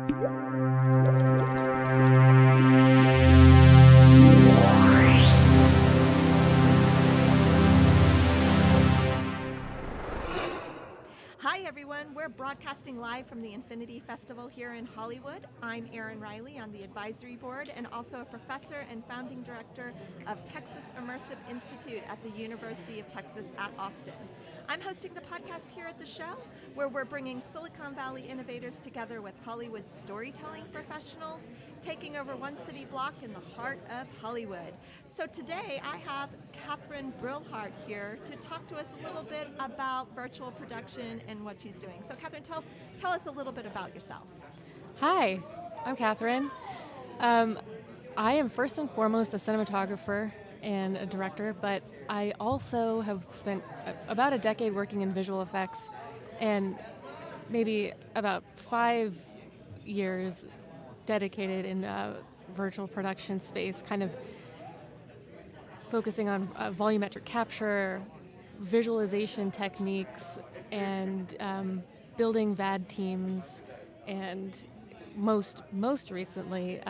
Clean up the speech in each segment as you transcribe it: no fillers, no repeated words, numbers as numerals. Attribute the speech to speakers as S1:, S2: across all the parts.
S1: Hi everyone, we're broadcasting live from the Infinity Festival here in Hollywood. I'm Erin Riley on the advisory board and also a professor and founding director of Texas Immersive Institute at the University of Texas at Austin. I'm hosting the podcast here at the show where we're bringing Silicon Valley innovators together with Hollywood storytelling professionals, taking over one city block in the heart of Hollywood. So today I have Kathryn Brillhart here to talk to us a little bit about virtual production and what she's doing. So Kathryn, tell us a little bit about yourself.
S2: Hi, I'm Kathryn. I am first and foremost a cinematographer and a director, but I also have spent about a decade working in visual effects and maybe about 5 years dedicated in virtual production space, kind of focusing on volumetric capture, visualization techniques, and building VAD teams, and most recently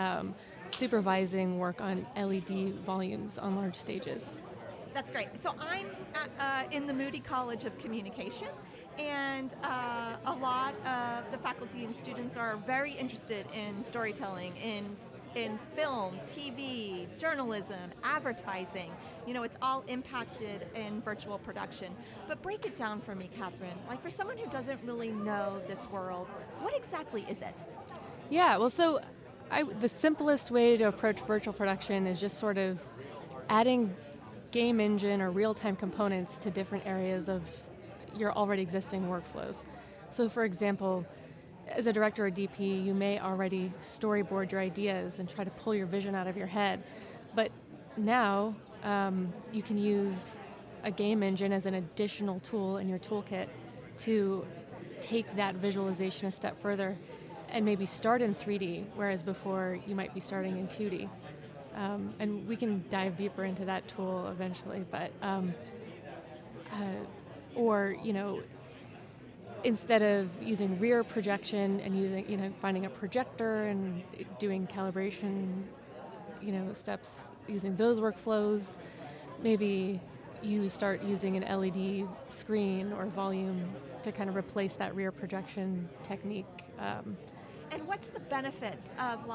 S2: supervising work on LED volumes on large stages.
S1: That's great. So I'm in the Moody College of Communication, and a lot of the faculty and students are very interested in storytelling, in film, TV, journalism, advertising. You know, it's all impacted in virtual production. But break it down for me, Kathryn. Like, for someone who doesn't really know this world, what exactly is it?
S2: Yeah, well, so the simplest way to approach virtual production is just sort of adding game engine or real-time components to different areas of your already existing workflows. So for example, as a director or DP, you may already storyboard your ideas and try to pull your vision out of your head. But now you can use a game engine as an additional tool in your toolkit to take that visualization a step further and maybe start in 3D, whereas before you might be starting in 2D. And we can dive deeper into that tool eventually, but or, you know, instead of using rear projection and using, you know, finding a projector and doing calibration, you know, steps, using those workflows, maybe you start using an LED screen or volume to kind of replace that rear projection technique.
S1: And what's the benefits of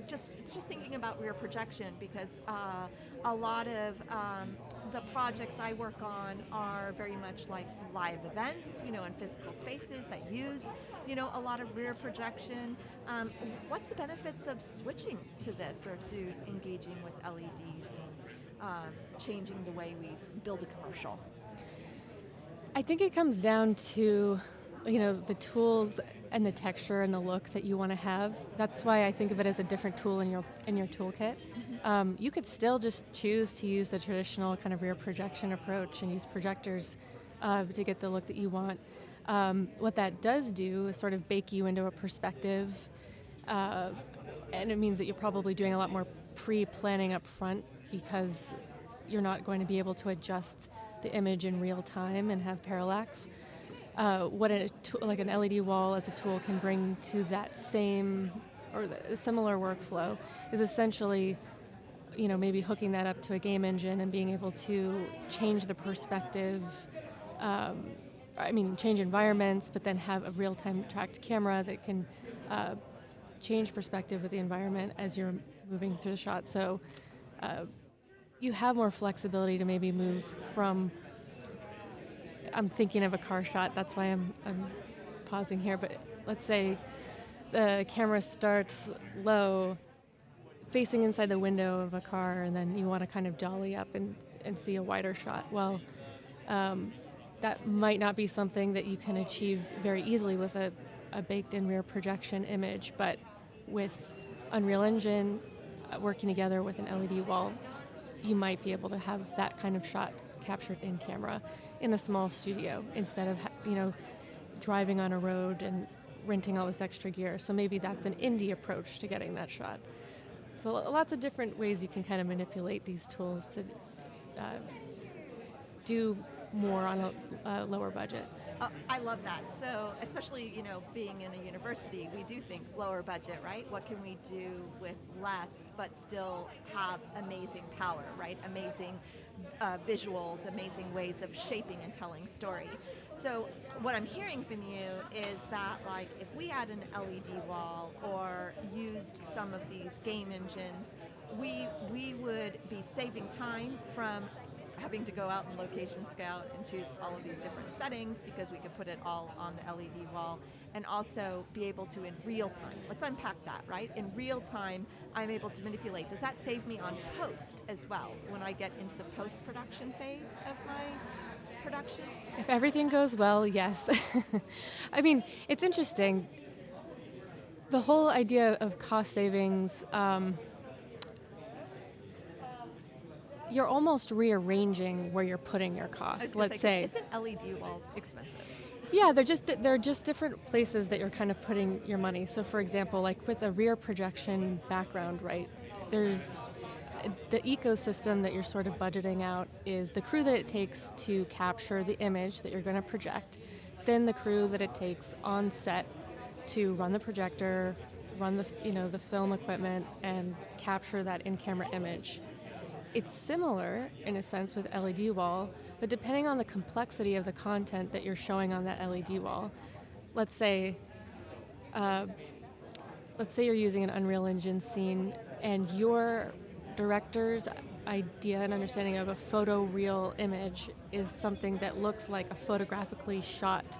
S1: just thinking about rear projection, because a lot of the projects I work on are very much like live events, you know, in physical spaces that use, you know, a lot of rear projection. What's the benefits of switching to this or to engaging with LEDs and changing the way we build a commercial?
S2: I think it comes down to, you know, the tools and the texture and the look that you want to have. That's why I think of it as a different tool in your toolkit. Mm-hmm. You could still just choose to use the traditional kind of rear projection approach and use projectors to get the look that you want. What that does do is sort of bake you into a perspective, and it means that you're probably doing a lot more pre-planning up front, because you're not going to be able to adjust the image in real time and have parallax. What like an LED wall as a tool can bring to that same or the similar workflow is essentially, you know, maybe hooking that up to a game engine and being able to change the perspective, change environments, but then have a real-time tracked camera that can change perspective with the environment as you're moving through the shot. So you have more flexibility to maybe move from, I'm thinking of a car shot, that's why I'm pausing here, but let's say the camera starts low, facing inside the window of a car, and then you want to kind of dolly up and see a wider shot. Well, that might not be something that you can achieve very easily with a baked-in rear projection image, but with Unreal Engine working together with an LED wall, you might be able to have that kind of shot captured in camera in a small studio instead of driving on a road and renting all this extra gear. So maybe that's an indie approach to getting that shot. So lots of different ways you can kind of manipulate these tools to do more on a lower budget.
S1: I love that. So, especially, being in a university, we do think lower budget, right? What can we do with less, but still have amazing power, right? Amazing visuals, amazing ways of shaping and telling story. So, what I'm hearing from you is that, like, if we had an LED wall or used some of these game engines, we would be saving time from having to go out and location scout and choose all of these different settings, because we could put it all on the LED wall, and also be able to, in real time, let's unpack that, right? In real time, I'm able to manipulate. Does that save me on post as well when I get into the post-production phase of my production?
S2: If everything goes well, yes. I mean, it's interesting. The whole idea of cost savings, you're almost rearranging where you're putting your costs. Let's say,
S1: isn't LED walls expensive?
S2: Yeah, they're just different places that you're kind of putting your money. So, for example, like with a rear projection background, right? There's the ecosystem that you're sort of budgeting out is the crew that it takes to capture the image that you're going to project, then the crew that it takes on set to run the projector, run the film equipment, and capture that in-camera image. It's similar in a sense with LED wall, but depending on the complexity of the content that you're showing on that LED wall, let's say you're using an Unreal Engine scene and your director's idea and understanding of a photoreal image is something that looks like a photographically shot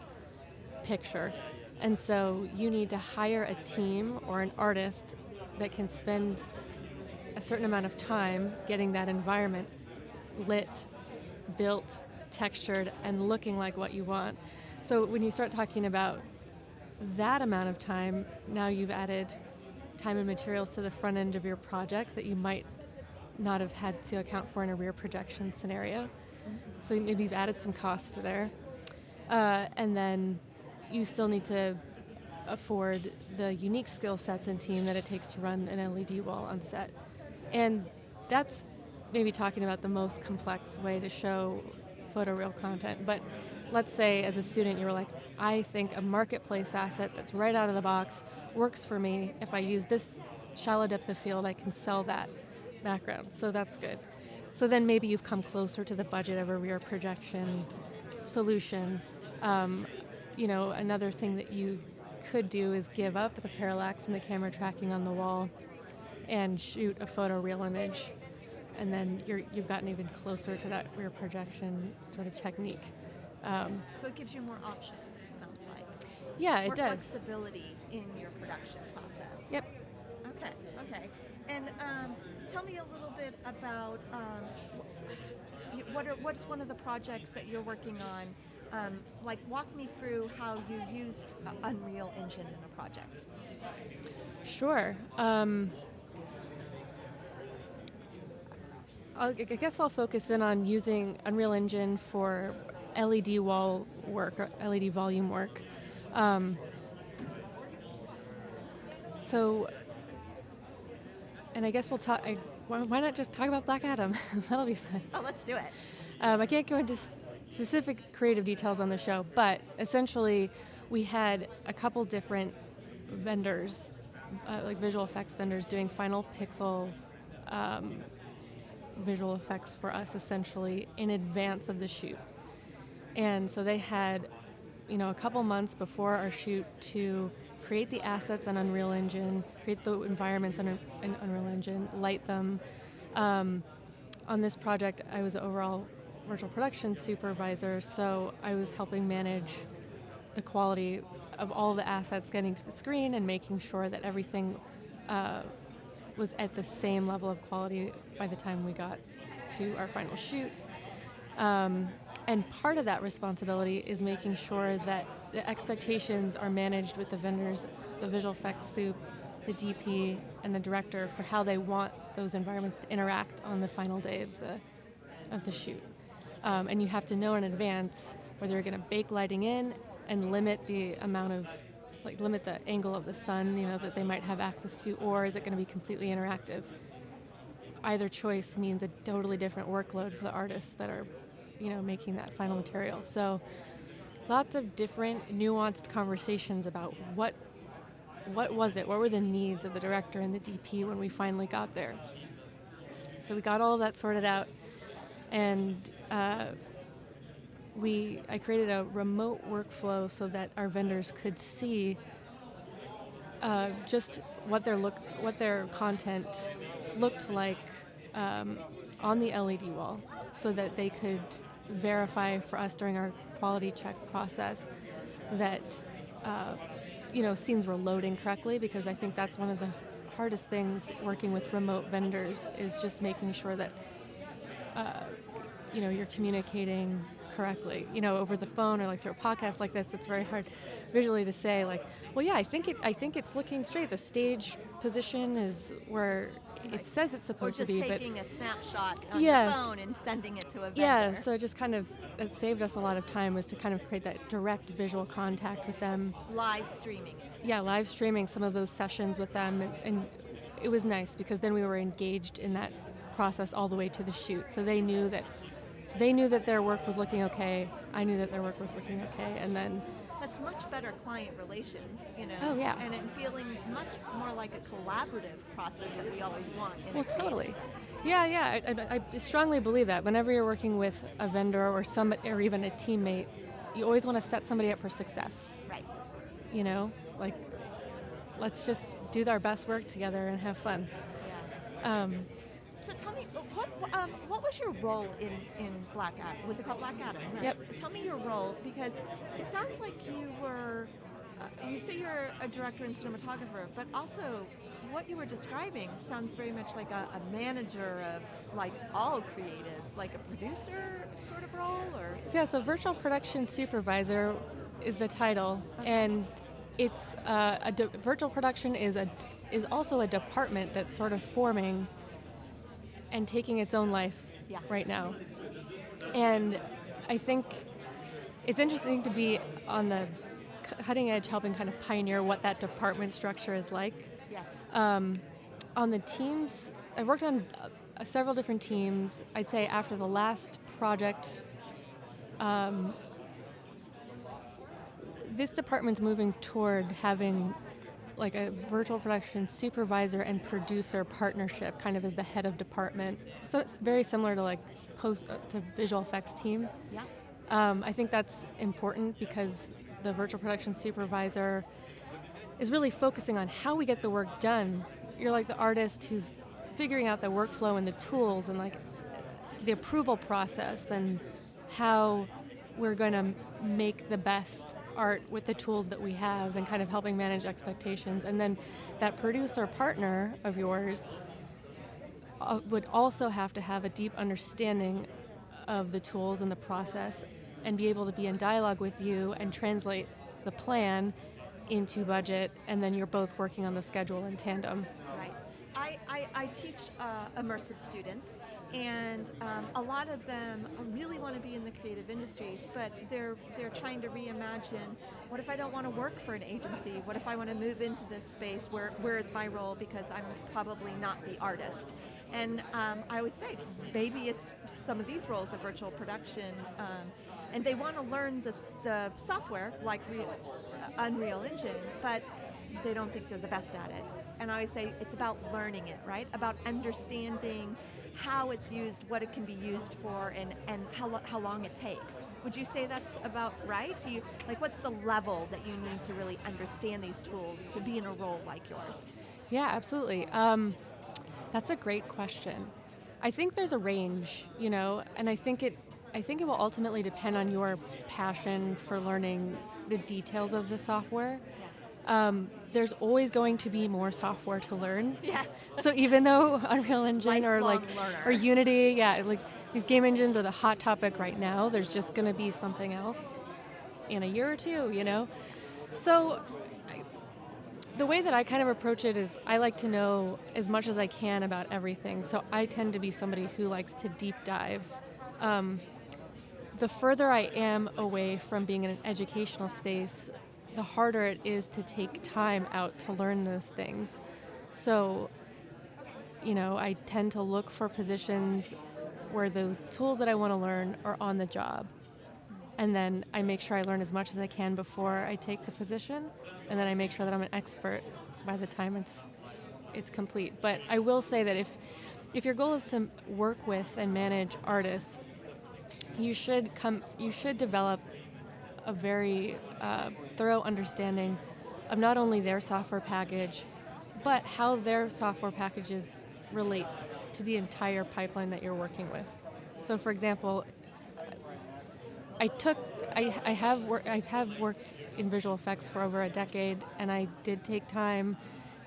S2: picture. And so you need to hire a team or an artist that can spend a certain amount of time getting that environment lit, built, textured, and looking like what you want. So when you start talking about that amount of time, now you've added time and materials to the front end of your project that you might not have had to account for in a rear projection scenario. So maybe you've added some cost to there. And then you still need to afford the unique skill sets and team that it takes to run an LED wall on set. And that's maybe talking about the most complex way to show photoreal content. But let's say as a student you were like, I think a marketplace asset that's right out of the box works for me. If I use this shallow depth of field, I can sell that background. So that's good. So then maybe you've come closer to the budget of a rear projection solution. Another thing that you could do is give up the parallax and the camera tracking on the wall and shoot a photoreal image, and then you've gotten even closer to that rear projection sort of technique.
S1: So it gives you more options, it sounds like.
S2: Yeah, it
S1: more
S2: does.
S1: Flexibility in your production process.
S2: Yep.
S1: Okay. And tell me a little bit about what's one of the projects that you're working on. Walk me through how you used Unreal Engine in a project.
S2: Sure. I guess I'll focus in on using Unreal Engine for LED wall work or LED volume work. And I guess we'll talk. Why not just talk about Black Adam? That'll be fun.
S1: Oh, let's do it.
S2: I can't go into specific creative details on the show, but essentially we had a couple different vendors, like visual effects vendors, doing final pixel visual effects for us essentially in advance of the shoot. And so they had, a couple months before our shoot to create the assets on Unreal Engine, create the environments in Unreal Engine, light them. On this project, I was the overall virtual production supervisor, so I was helping manage the quality of all the assets getting to the screen and making sure that everything was at the same level of quality by the time we got to our final shoot. And part of that responsibility is making sure that the expectations are managed with the vendors, the visual effects soup, the DP, and the director for how they want those environments to interact on the final day of the shoot. And you have to know in advance whether you're going to bake lighting in and limit the amount of, limit the angle of the sun, that they might have access to, or is it going to be completely interactive? Either choice means a totally different workload for the artists that are, making that final material. So lots of different nuanced conversations about what was it, what were the needs of the director and the DP when we finally got there. So we got all of that sorted out, and I created a remote workflow so that our vendors could see just what their content looked like on the LED wall, so that they could verify for us during our quality check process that scenes were loading correctly, because I think that's one of the hardest things working with remote vendors, is just making sure that you're communicating correctly, over the phone or like through a podcast like this. It's very hard visually to say, like, well, yeah, I think it's looking straight. The stage position is where it says it's supposed to be.
S1: Or just taking a snapshot on
S2: Yeah.
S1: your phone and sending it to a vendor.
S2: Yeah, so it just it saved us a lot of time, was to kind of create that direct visual contact with them.
S1: Live streaming it.
S2: Yeah, live streaming some of those sessions with them, and it was nice because then we were engaged in that process all the way to the shoot. So they knew that their work was looking okay. I knew that their work was looking okay, and then
S1: That's much better client relations,
S2: Oh, yeah.
S1: and it feeling much more like a collaborative process that we always want in
S2: well,
S1: a creative
S2: totally.
S1: setting.
S2: Yeah. I strongly believe that whenever you're working with a vendor or even a teammate, you always want to set somebody up for success.
S1: Right.
S2: Like, let's just do our best work together and have fun.
S1: Yeah. So tell me, what was your role in Black Adam? Was it called Black Adam? Right?
S2: Yep.
S1: Tell me your role, because it sounds like you were, you say you're a director and cinematographer, but also what you were describing sounds very much like a manager of like all creatives, like a producer sort of role, or?
S2: Yeah, so virtual production supervisor is the title,
S1: Okay.
S2: and it's virtual production is also a department that's sort of forming and taking its own life
S1: Yeah.
S2: right now. And I think it's interesting to be on the cutting edge, helping kind of pioneer what that department structure is like.
S1: Yes.
S2: On the teams, I've worked on several different teams. I'd say after the last project, this department's moving toward having like a virtual production supervisor and producer partnership, kind of as the head of department. So it's very similar to like to visual effects team.
S1: Yeah.
S2: I think that's important because the virtual production supervisor is really focusing on how we get the work done. You're like the artist who's figuring out the workflow and the tools and like the approval process and how we're going to make the best art with the tools that we have, and kind of helping manage expectations. And then that producer partner of yours would also have to have a deep understanding of the tools and the process, and be able to be in dialogue with you and translate the plan into budget, and then you're both working on the schedule in tandem.
S1: Right. I teach immersive students, and a lot of them really want to be in the creative industries, but they're trying to reimagine, what if I don't want to work for an agency? What if I want to move into this space? Where is my role? Because I'm probably not the artist. And I always say, maybe it's some of these roles of virtual production, and they want to learn the software, like Unreal Engine, but they don't think they're the best at it. And I always say it's about learning it, right? About understanding how it's used, what it can be used for, and how long it takes. Would you say that's about right? Do you what's the level that you need to really understand these tools to be in a role like yours?
S2: Yeah, absolutely. That's a great question. I think there's a range, and I think it will ultimately depend on your passion for learning the details of the software. There's always going to be more software to learn.
S1: Yes.
S2: So even though Unreal Engine
S1: Lifelong learner.
S2: or Unity, these game engines are the hot topic right now, there's just going to be something else in a year or two, So the way that I kind of approach it is I like to know as much as I can about everything. So I tend to be somebody who likes to deep dive. The further I am away from being in an educational space, the harder it is to take time out to learn those things. So, I tend to look for positions where those tools that I want to learn are on the job. And then I make sure I learn as much as I can before I take the position, and then I make sure that I'm an expert by the time it's complete. But I will say that if your goal is to work with and manage artists, you should develop a very thorough understanding of not only their software package, but how their software packages relate to the entire pipeline that you're working with. So, for example, I have worked in visual effects for over a decade, and I did take time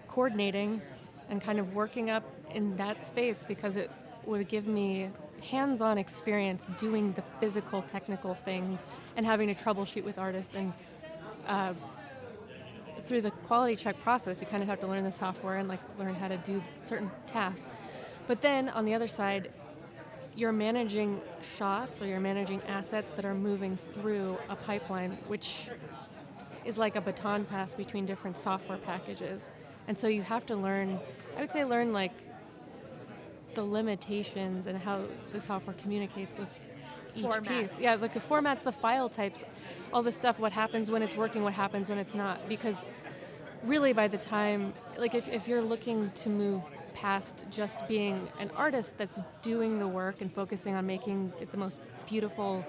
S2: coordinating and kind of working up in that space because it would give me hands-on experience doing the physical, technical things and having to troubleshoot with artists. And through the quality check process, you kind of have to learn the software and learn how to do certain tasks. But then on the other side, you're managing shots or you're managing assets that are moving through a pipeline, which is like a baton pass between different software packages. And so you have to learn the limitations and how the software communicates with each piece. Yeah, like the formats, the file types, all this stuff, what happens when it's working, what happens when it's not. Because really by the time, if you're looking to move past just being an artist that's doing the work and focusing on making it the most beautiful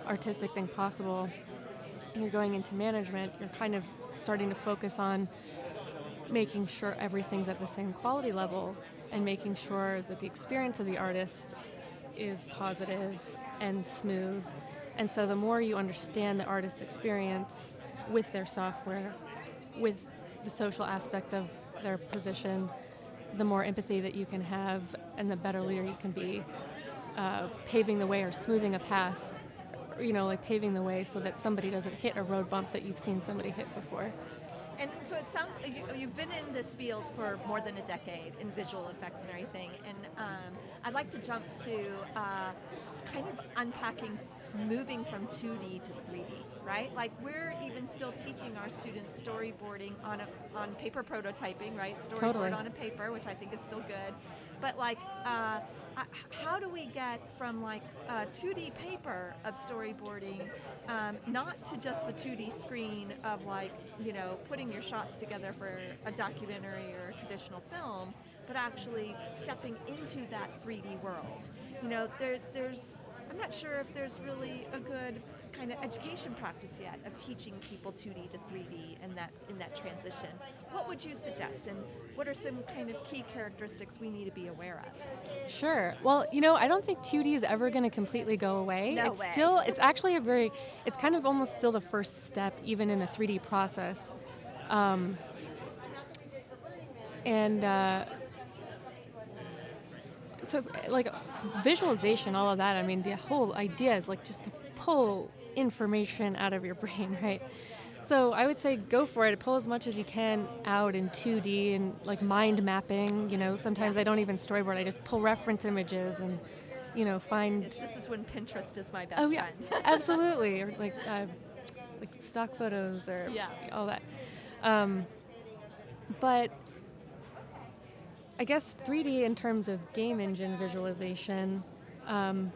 S2: artistic thing possible, and you're going into management, you're kind of starting to focus on making sure everything's at the same quality level and making sure that the experience of the artist is positive and smooth. And so the more you understand the artist's experience with their software, with the social aspect of their position, the more empathy that you can have and the better leader you can be, paving the way or smoothing a path, paving the way so that somebody doesn't hit a road bump that you've seen somebody hit before.
S1: And so it sounds you've been in this field for more than a decade in visual effects and everything. And I'd like to jump to kind of unpacking moving from 2D to 3D, right? Like we're even still teaching our students storyboarding on paper prototyping, right? Storyboard
S2: Totally.
S1: On a paper, which I think is still good. But how do we get from 2D paper of storyboarding, not to just the 2D screen of putting your shots together for a documentary or a traditional film, but actually stepping into that 3D world? I'm not sure if there's really a good kind of education practice yet of teaching people 2D to 3D and in that transition. What would you suggest, and what are some kind of key characteristics we need to be aware of?
S2: Sure. Well, I don't think 2D is ever going to completely go away.
S1: No
S2: it's
S1: way.
S2: It's actually it's kind of almost still the first step, even in a 3D process. So visualization, all of that, I mean, the whole idea is just to pull information out of your brain, right? So I would say go for it. Pull as much as you can out in 2D and mind mapping. Sometimes I don't even storyboard. I just pull reference images and, find.
S1: This is when Pinterest is my best friend.
S2: Absolutely. Or stock photos or all that. But I guess 3D in terms of game engine visualization, I'm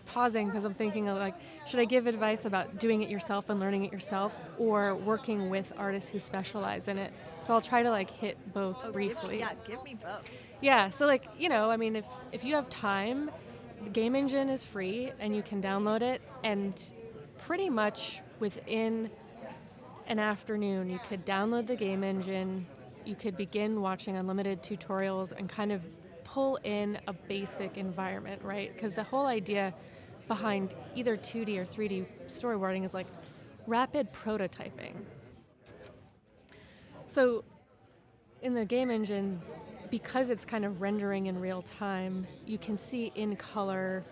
S2: pausing because I'm thinking of should I give advice about doing it yourself and learning it yourself, or working with artists who specialize in it? So I'll try to hit both briefly.
S1: Give me both.
S2: Yeah, so if you have time, the game engine is free and you can download it, and pretty much within an afternoon you could download the game engine, you could begin watching unlimited tutorials and kind of pull in a basic environment, right? Because the whole idea behind either 2D or 3D storyboarding is rapid prototyping. So in the game engine, because it's kind of rendering in real time, you can see in color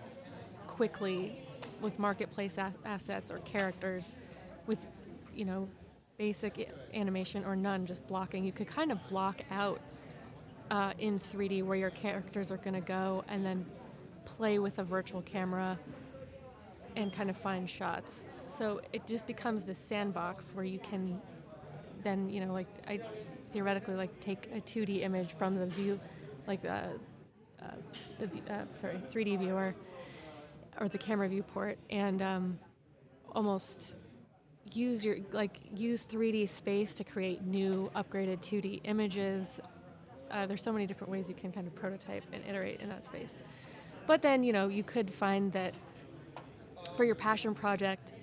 S2: quickly with marketplace assets or characters with, basic animation or none, just blocking. You could kind of block out in 3D where your characters are going to go and then play with a virtual camera and kind of find shots. So it just becomes this sandbox where you can then, like I theoretically like take a 2D image from the view, like the 3D viewer or the camera viewport, and almost use 3D space to create new upgraded 2D images. There's so many different ways you can kind of prototype and iterate in that space. But then, you could find that for your passion project,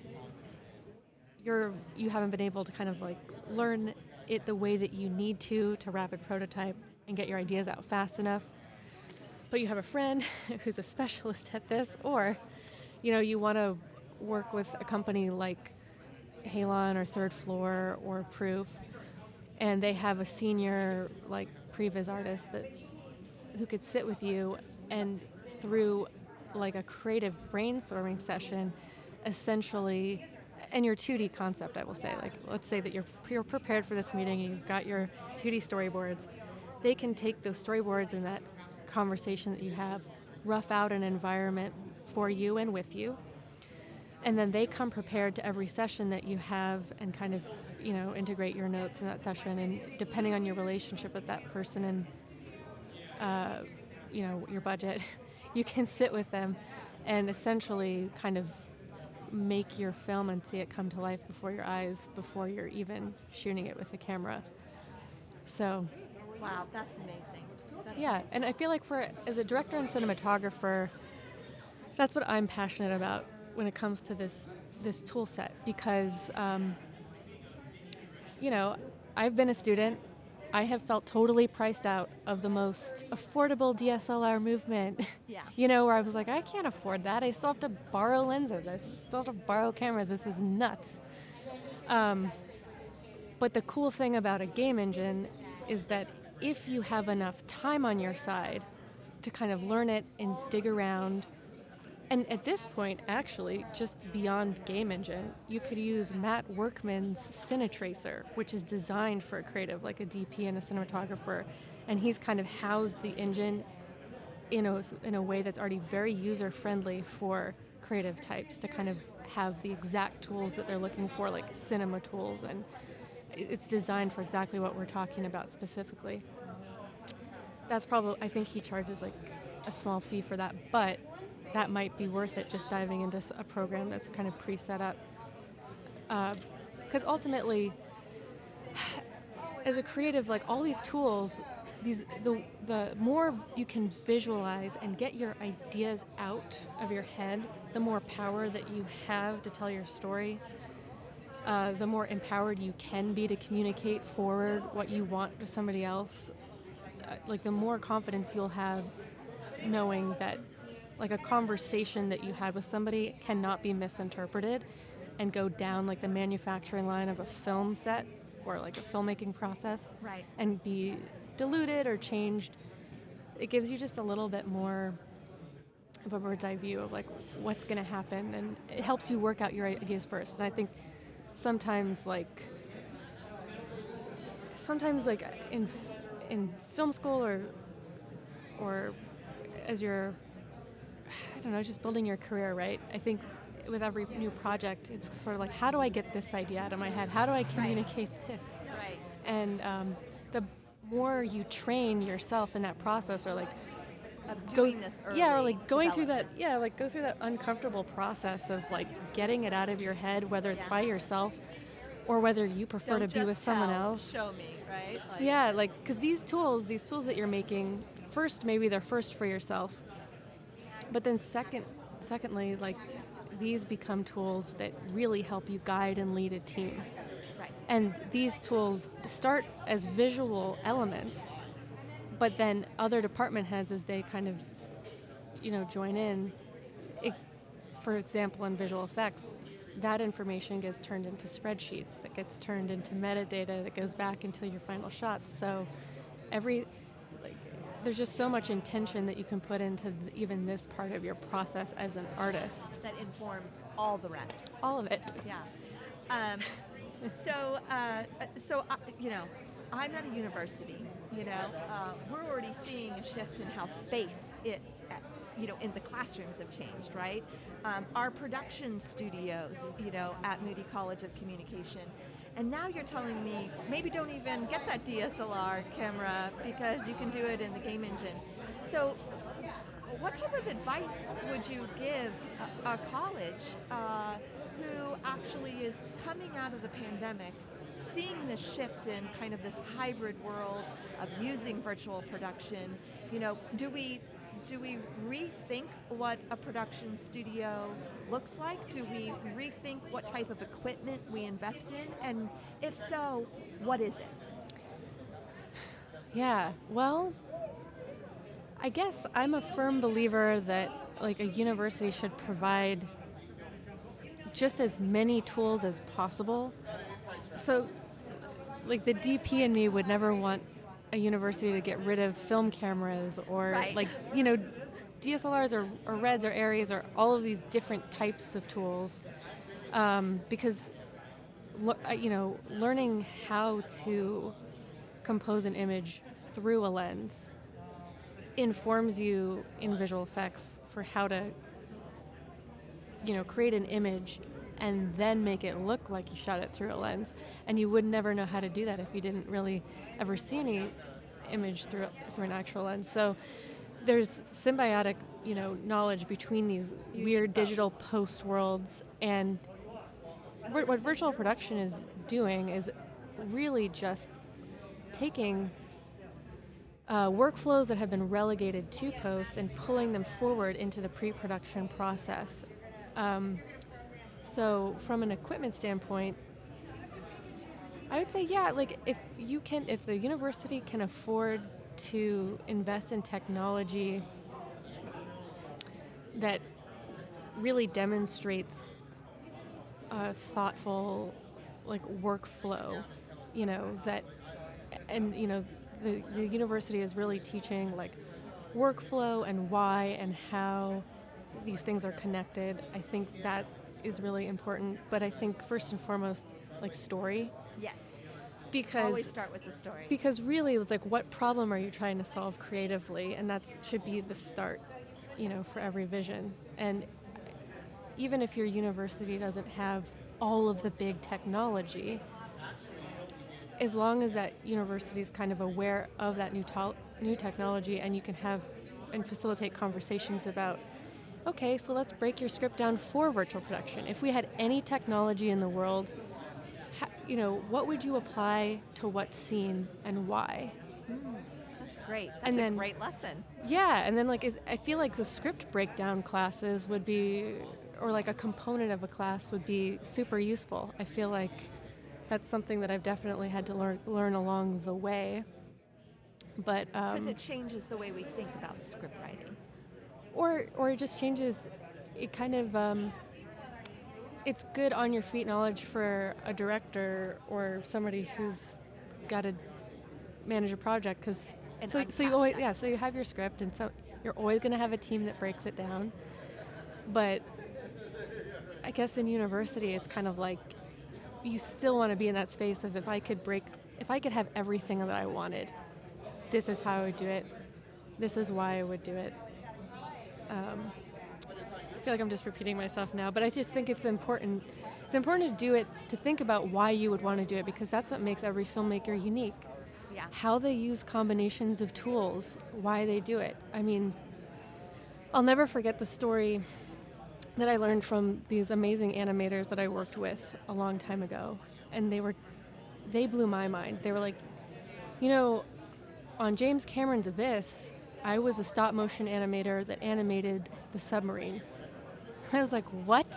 S2: you haven't been able to kind of like learn it the way that you need to rapid prototype and get your ideas out fast enough. But you have a friend who's a specialist at this, or, you want to work with a company like Halon or Third Floor or Proof, and they have a senior like previs artist who could sit with you and through like a creative brainstorming session, essentially, and your 2D concept, I will say, like let's say that you're prepared for this meeting and you've got your 2D storyboards. They can take those storyboards and that conversation that you have, rough out an environment for you and with you, and then they come prepared to every session that you have and kind of, integrate your notes in that session, and depending on your relationship with that person and, your budget, you can sit with them and essentially kind of make your film and see it come to life before your eyes before you're even shooting it with the camera. So,
S1: wow, that's amazing.
S2: Amazing. And I feel like as a director and cinematographer, that's what I'm passionate about when it comes to this tool set, because I've been a student. I have felt totally priced out of the most affordable DSLR movement.
S1: Yeah.
S2: Where I was like, I can't afford that. I still have to borrow lenses. I still have to borrow cameras. This is nuts. But the cool thing about a game engine is that if you have enough time on your side to kind of learn it and dig around, and at this point, actually, just beyond game engine, you could use Matt Workman's Cinetracer, which is designed for a creative, like a DP and a cinematographer, and he's kind of housed the engine in a way that's already very user-friendly for creative types to kind of have the exact tools that they're looking for, like cinema tools, and it's designed for exactly what we're talking about specifically. That's probably, I think he charges like a small fee for that, but that might be worth it, just diving into a program that's kind of pre-set up. Because ultimately, as a creative, like all these tools, the more you can visualize and get your ideas out of your head, the more power that you have to tell your story, the more empowered you can be to communicate forward what you want to somebody else. Like the more confidence you'll have knowing that like a conversation that you had with somebody cannot be misinterpreted and go down like the manufacturing line of a film set or like a filmmaking process,
S1: right,
S2: and be diluted or changed. It gives you just a little bit more of a bird's eye view of like what's going to happen, and it helps you work out your ideas first. And I think sometimes like in film school or as you're, I don't know, just building your career, right? I think with every new project, it's sort of like, how do I get this idea out of my head? How do I communicate this?
S1: Right.
S2: And the more you train yourself in that process, or like
S1: doing this early,
S2: or like going through that, go through that uncomfortable process of like getting it out of your head, whether it's by yourself or whether you prefer to be with someone else.
S1: Show me, right?
S2: Because these tools that you're making, first, maybe they're first for yourself, but then secondly, like these become tools that really help you guide and lead a team.
S1: Right.
S2: And these tools start as visual elements, but then other department heads, as they kind of, join in, for example, in visual effects, that information gets turned into spreadsheets, that gets turned into metadata that goes back into your final shots. So there's just so much intention that you can put into even this part of your process as an artist.
S1: That informs all the rest.
S2: All of it.
S1: Yeah. So I'm at a university. We're already seeing a shift in how space in the classrooms have changed, right? Our production studios, at Moody College of Communication. And now you're telling me maybe don't even get that DSLR camera because you can do it in the game engine. So what type of advice would you give a college who actually is coming out of the pandemic, seeing this shift in kind of this hybrid world of using virtual production? Do we rethink what a production studio looks like? Do we rethink what type of equipment we invest in? And if so, what is it?
S2: Yeah, well, I guess I'm a firm believer that like a university should provide just as many tools as possible. So like the DP in me would never want a university to get rid of film cameras or
S1: Right.
S2: DSLRs or REDs or Aries or all of these different types of tools, because learning how to compose an image through a lens informs you in visual effects for how to create an image and then make it look like you shot it through a lens. And you would never know how to do that if you didn't really ever see any image through an actual lens. So there's symbiotic, knowledge between these weird digital post worlds. And what virtual production is doing is really just taking workflows that have been relegated to post and pulling them forward into the pre-production process. So from an equipment standpoint, I would say, if the university can afford to invest in technology that really demonstrates a thoughtful, workflow, the university is really teaching workflow and why and how these things are connected. I think that is really important, but I think first and foremost, story.
S1: Yes.
S2: Because
S1: always start with the story.
S2: Because really, it's what problem are you trying to solve creatively, and that should be the start, for every vision. And even if your university doesn't have all of the big technology, as long as that university is kind of aware of that new technology, and you can have and facilitate conversations about, okay, so let's break your script down for virtual production. If we had any technology in the world, what would you apply to what scene and why?
S1: That's great. That's a great lesson.
S2: Yeah, and then I feel like the script breakdown classes would be, or a component of a class would be super useful. I feel like that's something that I've definitely had to learn along the way. But
S1: because it changes the way we think about script writing.
S2: Or it just changes. It kind of it's good on your feet knowledge for a director or somebody who's got to manage a project, because so you have your script, and so you're always going to have a team that breaks it down. But I guess in university it's kind of you still want to be in that space of if I could have everything that I wanted, this is how I would do it, this is why I would do it. I feel like I'm just repeating myself now, but I just think it's important. It's important to do it, to think about why you would want to do it, because that's what makes every filmmaker unique.
S1: Yeah.
S2: How they use combinations of tools, why they do it. I mean, I'll never forget the story that I learned from these amazing animators that I worked with a long time ago, and they blew my mind. They were like, on James Cameron's Abyss, I was the stop motion animator that animated the submarine. I was like, what?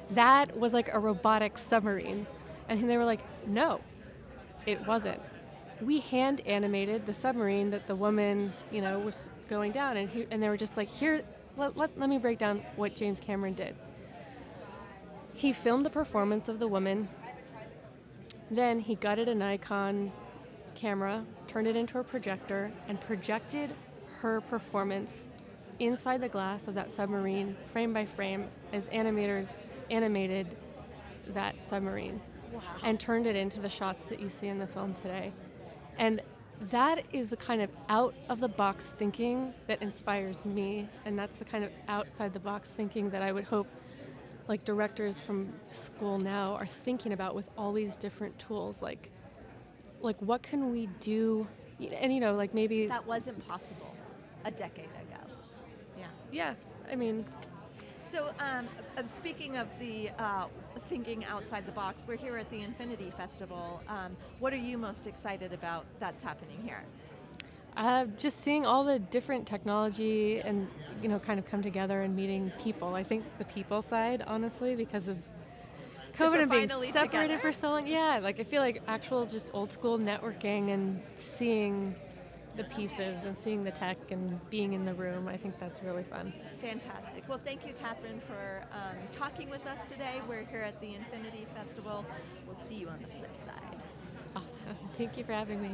S2: That was a robotic submarine. And they were like, no, it wasn't. We hand animated the submarine that the woman, was going down. And they were just like, here, let me break down what James Cameron did. He filmed the performance of the woman. Then he gutted a Nikon camera, turned it into a projector, and projected her performance inside the glass of that submarine, frame by frame, as animators animated that submarine.
S1: Wow.
S2: And turned it into the shots that you see in the film today. And that is the kind of out-of-the-box thinking that inspires me, and that's the kind of outside-the-box thinking that I would hope like directors from school now are thinking about with all these different tools, like what can we do, and like maybe
S1: That wasn't possible a decade ago. Yeah.
S2: yeah, I mean,
S1: So, speaking of the thinking outside the box, we're here at the Infinity Festival. What are you most excited about that's happening here?
S2: just seeing all the different technology and kind of come together and meeting people. I think the people side, honestly, because of
S1: we're
S2: COVID and being
S1: finally
S2: separated
S1: together.
S2: for so long. Yeah, like I feel like actual just old school networking and seeing the pieces and seeing the tech and being in the room. I think that's really fun.
S1: Fantastic. Well, thank you, Kathryn, for talking with us today. We're here at the Infinity Festival. We'll see you on the flip side.
S2: Awesome. Thank you for having me.